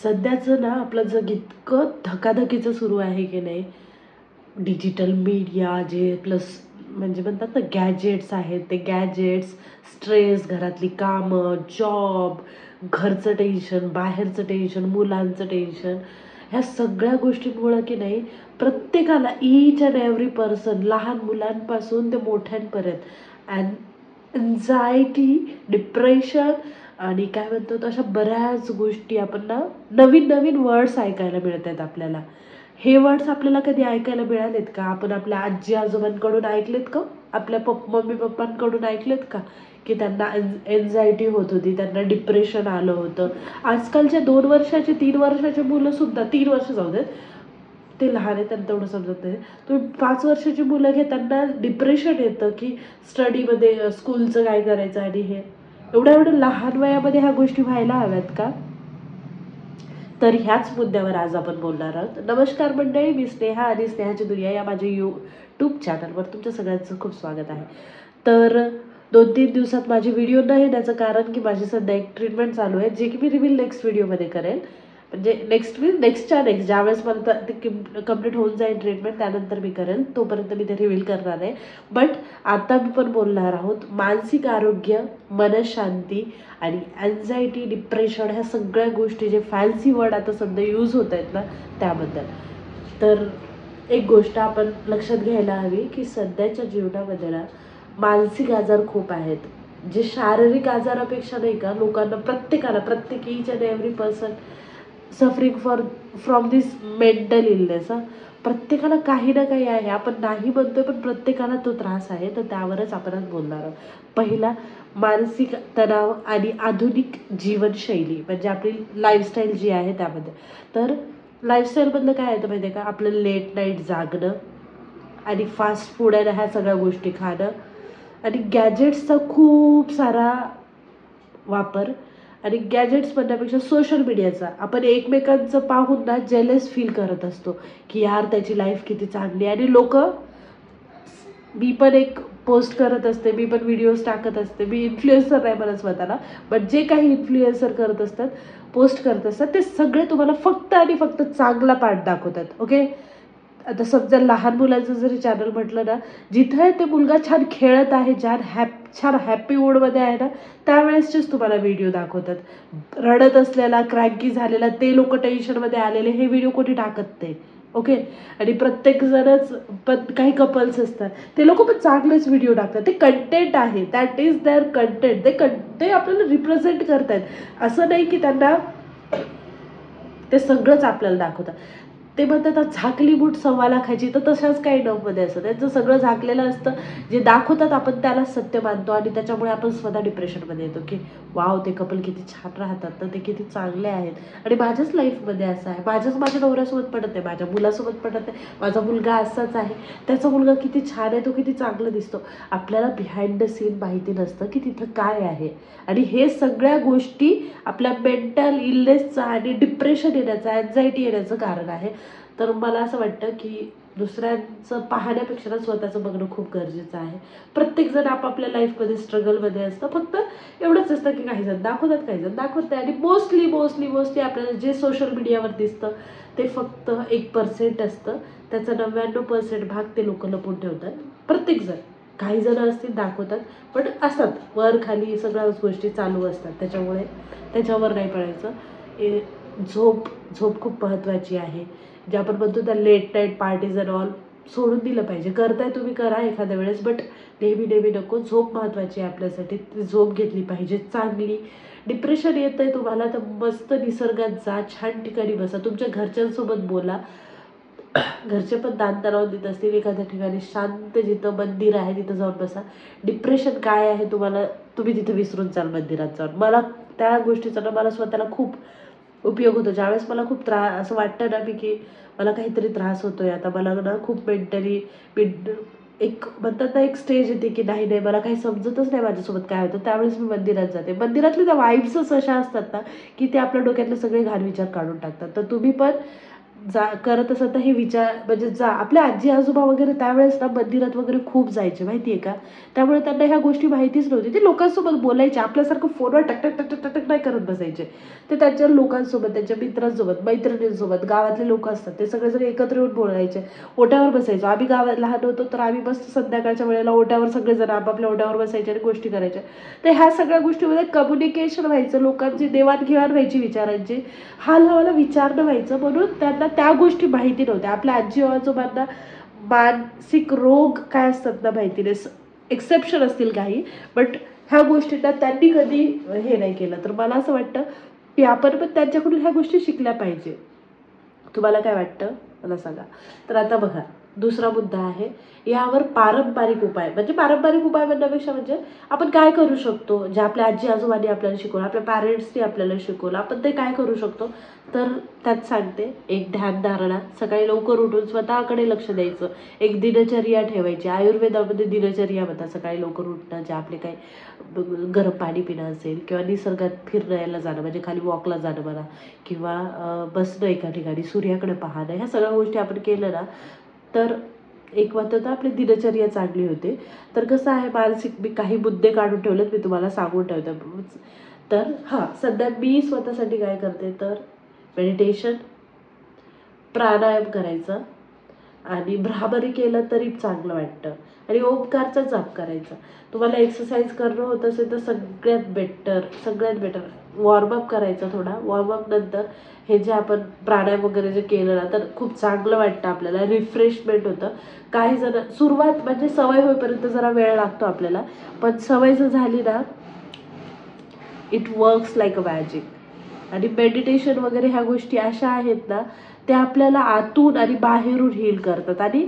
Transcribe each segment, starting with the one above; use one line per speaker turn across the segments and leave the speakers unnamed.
सध्याचं ना आपलं जग इतकं धकाधकीचं सुरू आहे की नाही. डिजिटल मीडिया जे प्लस म्हणजे म्हणतात ना गॅजेट्स आहेत, ते गॅजेट्स, स्ट्रेस, घरातली कामं, जॉब, घरचं टेन्शन, बाहेरचं टेन्शन, मुलांचं टेन्शन, ह्या सगळ्या गोष्टींमुळं की नाही प्रत्येकाला ईच अँड एव्हरी पर्सन, लहान मुलांपासून ते मोठ्यांपर्यंत एन्झायटी, डिप्रेशन आणि काय म्हणतो अशा बऱ्याच गोष्टी आपण ना नवीन नवीन वर्ड्स ऐकायला मिळत आहेत आपल्याला. हे वर्ड्स आपल्याला कधी ऐकायला मिळालेत का? आपण आपल्या आजी आजोबांकडून ऐकलेत का? आपल्या मम्मी पप्पांकडून ऐकलेत का की त्यांना एन्झायटी होत होती, त्यांना डिप्रेशन आलं होतं? आजकालच्या 2 वर्षाचे 3 वर्षाचे मुलं सुद्धा, 3 वर्ष जाऊ देत, ते लहान आहे त्यांना तेवढं समजत नाही. तुम्ही 5 वर्षाची मुलं घे, त्यांना डिप्रेशन येतं की स्टडीमध्ये स्कूलचं काय करायचं. आणि हे एवढ्या एवढ्या लहान वयामध्ये ह्या गोष्टी व्हायला हव्यात का? तर ह्याच मुद्द्यावर आज आपण बोलणार आहोत. नमस्कार मंडळी, मी स्नेहा आणि स्नेहाची दुनिया या माझ्या यूट्यूब चॅनलवर तुमच्या सगळ्यांचं खूप स्वागत आहे. तर 2-3 दिवसात माझे व्हिडिओ न येण्याचं कारण की माझी सध्या एक ट्रीटमेंट चालू आहे, जे की मी रिव्हील नेक्स्ट व्हिडिओमध्ये करेल. म्हणजे नेक्स्टच्या नेक्स्ट ज्यावेळेस मला ते कम्प्लीट होऊन जाईल ट्रीटमेंट, त्यानंतर मी करेल, तोपर्यंत मी ते रिव्हील करणार आहे. बट आता मी पण बोलणार आहोत मानसिक आरोग्य, मनशांती आणि अँझायटी, डिप्रेशन, ह्या सगळ्या गोष्टी जे फॅन्सी वर्ड आता सध्या यूज होत आहेत ना त्याबद्दल. तर एक गोष्ट आपण लक्षात घ्यायला हवी की सध्याच्या जीवनामध्ये ना मानसिक आजार खूप आहेत, जे शारीरिक आजारापेक्षा नाही का लोकांना, प्रत्येकाला, प्रत्येक each and every person suffering from this mental illness. प्रत्येकाला काही ना काही आहे, आपण नाही म्हणतोय पण प्रत्येकाला तो त्रास आहे. तर त्यावरच आपण आज बोलणार आहोत. पहिला, मानसिक तणाव आणि आधुनिक जीवनशैली, म्हणजे आपली लाईफस्टाईल जी आहे त्यामध्ये. तर लाईफस्टाईलमधलं काय येतं माहिती आहे का? आपलं लेट नाईट जागणं आणि फास्ट फूड आणि ह्या सगळ्या गोष्टी खाणं आणि गॅजेट्सचा खूप सारा वापर. आणि गॅजेट्स म्हणण्यापेक्षा सोशल मीडियाचा आपण एकमेकांचं पाहून ना जेलस फील करत असतो की यार त्याची लाईफ किती चांगली आहे. आणि लोक, मी पण एक पोस्ट करत असते, मी पण व्हिडिओज टाकत असते, मी इन्फ्लुएन्सर नाही म्हणत स्वतःला, बट जे काही इन्फ्लुएन्सर करत असतात, पोस्ट करत असतात, ते सगळे तुम्हाला फक्त आणि फक्त चांगला पार्ट दाखवतात. ओके, आता समजा लहान मुलांचं जरी चॅनल म्हटलं ना, जिथं ते मुलगा छान खेळत आहे, छान हॅपी मूडमध्ये आहे ना, त्यावेळेसचेच तुम्हाला व्हिडिओ दाखवतात. रडत असलेला, क्रँकी झालेला, ते लोक टेन्शनमध्ये आलेले, हे व्हिडिओ कोणी टाकत नाही. ओके, आणि प्रत्येकजणच, पण काही कपल्स असतात, ते लोक पण चांगलेच व्हिडिओ टाकतात. ते कंटेंट आहे, दॅट इज देअर कंटेंट. ते आपल्याला रिप्रेझेंट करतायत. असं नाही की त्यांना ते सगळंच आपल्याला दाखवतात. ते म्हणतात झाकली बूट 1.25 तर तशाच काही डबमध्ये असतं, त्यांचं सगळं झाकलेलं असतं. जे दाखवतात आपण त्याला सत्य मानतो आणि त्याच्यामुळे आपण स्वतः डिप्रेशनमध्ये येतो की वाव, ते कपल किती छान राहतात तर, ते किती चांगले आहेत. आणि माझ्याच लाईफमध्ये असं आहे, माझ्या नवऱ्यासोबत पडत आहे, माझ्या मुलासोबत पडत आहे, माझा मुलगा असाच आहे, त्याचा मुलगा किती छान आहे, तो किती चांगला दिसतो. आपल्याला बिहाइंड द सीन माहिती नसतं की तिथं काय आहे. आणि हे सगळ्या गोष्टी आपल्या मेंटल इलनेसचं आणि डिप्रेशन येण्याचं, अँझायटी येण्याचं कारण आहे. तर मला असं वाटतं की दुसऱ्यांचं पाहण्यापेक्षा ना स्वतःचं बघणं खूप गरजेचं आहे. प्रत्येकजण आपापल्या लाईफमध्ये स्ट्रगलमध्ये असतं. फक्त एवढंच असतं की काही जण दाखवतात, काही जण दाखवत नाही. आणि मोस्टली आपल्याला जे सोशल मीडियावर दिसतं ते फक्त 1% असतं. त्याचा 99% भाग ते लोक लपवून ठेवतात. प्रत्येकजण, काही जण असतील दाखवतात, पण असतात वर खाली सगळ्याच गोष्टी चालू असतात. त्याच्यामुळे त्याच्यावर नाही पडायचं. झोप खूप महत्त्वाची आहे. जे आपण म्हणतो त्या late night parties and all सोडून दिलं पाहिजे. करताय तुम्ही करा एखाद्या वेळेस, बट नेहमी नको. झोप महत्त्वाची आहे आपल्यासाठी, ती झोप घेतली पाहिजे चांगली. डिप्रेशन येत आहे तुम्हाला तर मस्त निसर्गात जा, छान ठिकाणी बसा, तुमच्या घरच्यांसोबत बोला. घरचे पण ताणतणाव देत असतील, एखाद्या ठिकाणी शांत जिथं मंदिर आहे तिथं जाऊन बसा. डिप्रेशन काय आहे तुम्हाला, तुम्ही तिथं विसरून चाल मंदिरात जाऊन. मला त्या गोष्टीचा ना, मला स्वतःला खूप उपयोग होतो. ज्यावेळेस मला खूप असं वाटतं ना की मला काहीतरी त्रास होतोय आता, मला ना खूप मेंटली, एक म्हणतात ना एक स्टेज येते की नाही मला काही समजतच नाही माझ्यासोबत काय होतं, त्यावेळेस मी मंदिरात जाते. मंदिरातले त्या वाईब्सच अशा असतात ना की ते आपल्या डोक्यातले सगळे घाण विचार काढून टाकतात. तर तुम्ही पण करत असत तर हे विचार म्हणजे आपल्या आजी आजोबा वगैरे त्यावेळेस ना मंदिरात वगैरे खूप जायचे माहितीये का. त्यामुळे त्यांना ह्या गोष्टी माहितीच नव्हती. ते लोकांसोबत बोलायचे, आपल्यासारखं फोनवर टक टक टक टक नाही करत बसायचे. ते त्यांच्या लोकांसोबत, त्यांच्या मित्रांसोबत, मैत्रिणींसोबत, गावातले लोक असतात ते सगळेजण एकत्र येऊन बोलायचे. ओट्यावर बसायचो आम्ही. गावात लहान होतो तर आम्ही मस्त संध्याकाळच्या वेळेला ओट्यावर सगळेजण आपापल्या ओट्यावर बसायचे आणि गोष्टी करायच्या. तर ह्या सगळ्या गोष्टीमध्ये कम्युनिकेशन व्हायचं, लोकांची देवाणघेवाण व्हायची विचारांची, हाल हवाला विचारणं व्हायचं. म्हणून त्यांना त्या गोष्टी माहिती नव्हत्या. आपल्या आजी आजोबांना मानसिक रोग काय असतात ना माहिती नाही. एक्सेप्शन असतील काही, बट ह्या गोष्टींना त्यांनी कधी हे नाही केलं. तर मला असं वाटतं की आपण पण त्यांच्याकडून ह्या गोष्टी शिकल्या पाहिजे. तुम्हाला काय वाटतं मला सांगा. तर आता बघा, दुसरा मुद्दा आहे यावर पारंपरिक उपाय. म्हणजे पारंपरिक उपाय म्हणण्यापेक्षा म्हणजे आपण काय करू शकतो, जे आपल्या आजी आजोबांनी आपल्याला शिकवलं, आपल्या पॅरेंट्सनी आपल्याला शिकवलं, आपण ते काय करू शकतो. तर त्यात सांगते, एक ध्यानधारणा, सकाळी लवकर उठून स्वतःकडे लक्ष द्यायचं, एक दिनचर्या ठेवायची. आयुर्वेदामध्ये दिनचर्या म्हणतात सकाळी लवकर उठणं, जे आपले काही गरम पाणी पिणं असेल किंवा निसर्गात फिरण्याला जाणं, म्हणजे खाली वॉकला जाणं म्हणा, किंवा बसणं एका ठिकाणी, सूर्याकडे पाहणं, ह्या सगळ्या गोष्टी आपण केलं ना तर एक म्हणतात आपली दिनचर्या चांगली होते. तर कसं आहे, मानसिक मी काही मुद्दे काढून ठेवलेत, मी तुम्हाला सांगून ठेवते. तर हां, सध्या मी स्वतःसाठी काय करते तर मेडिटेशन, प्राणायाम करायचा, आणि भ्रामरी केलं तरी चांगलं वाटतं, आणि ओंकारचा जाप करायचा. तुम्हाला एक्सरसाइज करणं होत असेल तर सगळ्यात बेटर वॉर्मअप करायचा. थोडा वॉर्मअप नंतर हे जे आपण प्राणायाम वगैरे जे केलं ना तर खूप चांगलं वाटतं आपल्याला, रिफ्रेशमेंट होतं. काही जण सुरुवात म्हणजे सवय होईपर्यंत जरा वेळ लागतो आपल्याला, पण सवय जर झाली ना it works like a magic. आणि मेडिटेशन वगैरे ह्या गोष्टी अशा आहेत ना, त्या आपल्याला आतून आणि बाहेरून हील करतात. आणि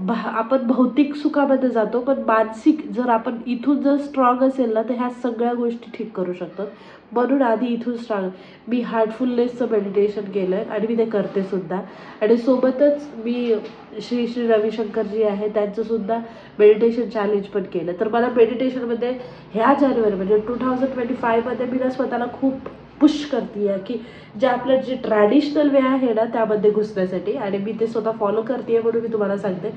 आपण भौतिक सुखामध्ये जातो, पण मानसिक जर आपण इथून जर स्ट्रॉंग असेल ना तर ह्या सगळ्या गोष्टी ठीक करू शकतात. म्हणून आधी इथून स्ट्रॉंग. मी हार्टफुलनेसचं मेडिटेशन केलं आहे आणि मी ते करते सुद्धा. आणि सोबतच मी श्री श्री रविशंकरजी आहे त्यांचंसुद्धा मेडिटेशन चॅलेंज पण केलं. तर मला मेडिटेशनमध्ये ह्या जानेवारी म्हणजे 2025मध्ये मी ना स्वतःला खूप पुश करते आहे की जे आपलं जे ट्रॅडिशनल वे आहे ना त्यामध्ये घुसण्यासाठी, आणि मी ते स्वतः फॉलो करते. म्हणून मी तुम्हाला सांगते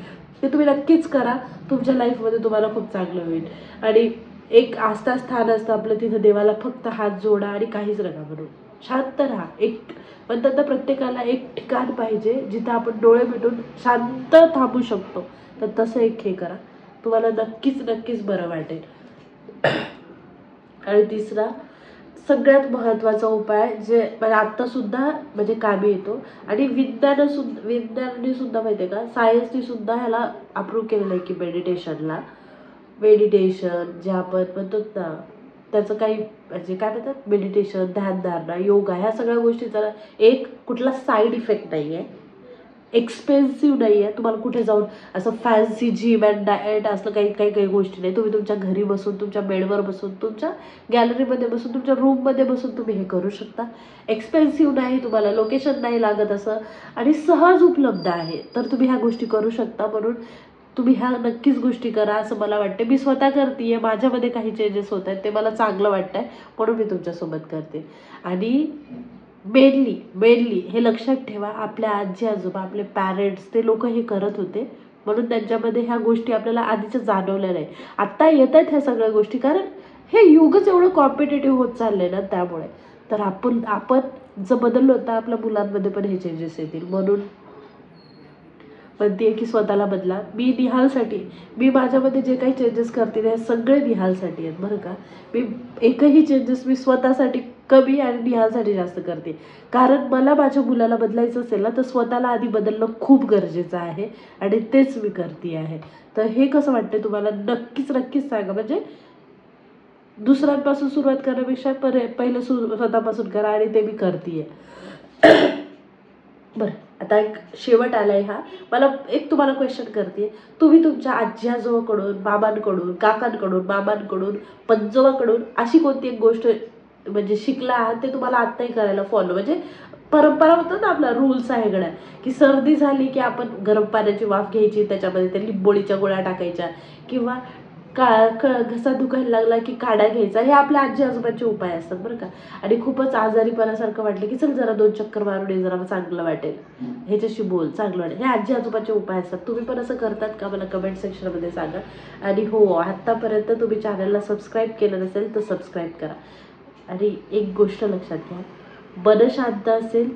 ते तुम्ही नक्कीच करा. तुमच्या लाईफमध्ये तुम्हाला खूप चांगलं होईल. आणि एक आस्थास्थान असतं आपलं, तिथं देवाला फक्त हात जोडा आणि काहीच नका म्हणून शांत राहा. एक म्हणतात ना प्रत्येकाला एक ठिकाण पाहिजे जिथं आपण डोळे मिटून शांत थांबू शकतो. तर तसं एक हे करा, तुम्हाला नक्कीच बरं वाटेल. आणि तिसरा सगळ्यात महत्त्वाचा उपाय जे म्हणजे आत्तासुद्धा म्हणजे कामी येतो, आणि विज्ञानाने सुद्धा माहिती आहे का, सायन्सने सुद्धा ह्याला अप्रूव्ह केलेलं आहे की मेडिटेशन जे आपण म्हणतो ना त्याचं काही म्हणजे काय म्हणतात, मेडिटेशन, ध्यानधारणा, योगा, ह्या सगळ्या गोष्टीचा एक कुठला साईड इफेक्ट नाही आहे, एक्सपेन्सिव्ह नाही आहे. तुम्हाला कुठे जाऊन असं फॅन्सी जिम अँड डाएट असलं काही गोष्टी नाही. तुम्ही तुमच्या घरी बसून, तुमच्या बेडवर बसून, तुमच्या गॅलरीमध्ये बसून, तुमच्या रूममध्ये बसून तुम्ही हे करू शकता. एक्सपेन्सिव्ह नाही, तुम्हाला लोकेशन नाही लागत असं, आणि सहज उपलब्ध आहे. तर तुम्ही ह्या गोष्टी करू शकता. म्हणून तुम्ही ह्या नक्कीच गोष्टी करा असं मला वाटते. मी स्वतः करते आहे, माझ्यामध्ये काही चेंजेस होत आहेत, ते मला चांगलं वाटतं आहे म्हणून मी तुमच्यासोबत करते. आणि मेनली हे लक्षात ठेवा, आपल्या आजी आजोबा, आपले पॅरेंट्स, ते लोक हे करत होते म्हणून त्यांच्यामध्ये ह्या गोष्टी आपल्याला आधीच्या जाणवल्या नाही. आत्ता येत आहेत ह्या सगळ्या गोष्टी, कारण हे युगच एवढं कॉम्पिटेटिव्ह होत चाललंय ना त्यामुळे. तर आपण जर बदललो तर आपल्या मुलांमध्ये पण हे चेंजेस येतील. म्हणून म्हणते की स्वतःला बदला. मी माझ्यामध्ये जे काही चेंजेस करते ते सगळे निहालसाठी आहेत बरं का. मी एकही चेंजेस मी स्वतःसाठी कमी आणि निहालसाठी जास्त करते. कारण मला माझ्या मुलाला बदलायचं असेल ना तर स्वतःला आधी बदलणं खूप गरजेचं आहे, आणि तेच मी करते आहे. तर हे कसं वाटतं तुम्हाला, नक्कीच सांगा. म्हणजे दुसऱ्यांपासून सुरुवात करण्यापेक्षा पहिलं स्वतःपासून करा, आणि ते मी करते आहे. बरं, आता एक शेवट आलाय हा. मला एक तुम्हाला क्वेश्चन करते, तुम्ही तुमच्या आजी आजोबाकडून, बाबांकडून, काकांकडून, मामांकडून, पंजोबाकडून अशी कोणती एक गोष्ट म्हणजे शिकला आहात ते तुम्हाला आत्ताही करायला फॉलो, म्हणजे परंपरा होतं ना आपला, रूल्स आहे गड्या, की सर्दी झाली की आपण गरम पाण्याची वाफ घ्यायची, त्याच्यामध्ये त्या लिंबोळीच्या गोळ्या टाकायच्या, किंवा घसा दुखायला लागला की काढा घ्यायचा. हे आपल्या आजी आजोबाचे उपाय असतात बरं का. आणि खूपच आजारीपणासारखं वाटलं की चल जरा 2 चक्कर मारून ये, जरा चांगलं वाटेल, ह्याच्याशी बोल, चांगलं वाटेल. हे आजी आजोबाचे उपाय असतात. तुम्ही पण असं करतात का? मला कमेंट सेक्शनमध्ये सांगा. आणि हो, आत्तापर्यंत तुम्ही चॅनलला सबस्क्राईब केलं नसेल तर सबस्क्राईब करा. आणि एक गोष्ट लक्षात घ्या, मन शांत असेल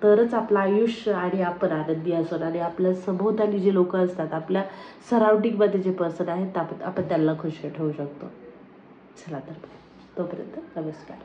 तरच आपलं आयुष्य आणि आपण आनंदी असतो. आणि आपल्या सभोवताली जे लोक असतात, आपल्या सराउंडिंगमध्ये जे पर्सन आहेत, आपण त्यांना खुश ठेवू शकतो. चला तर तोपर्यंत नमस्कार.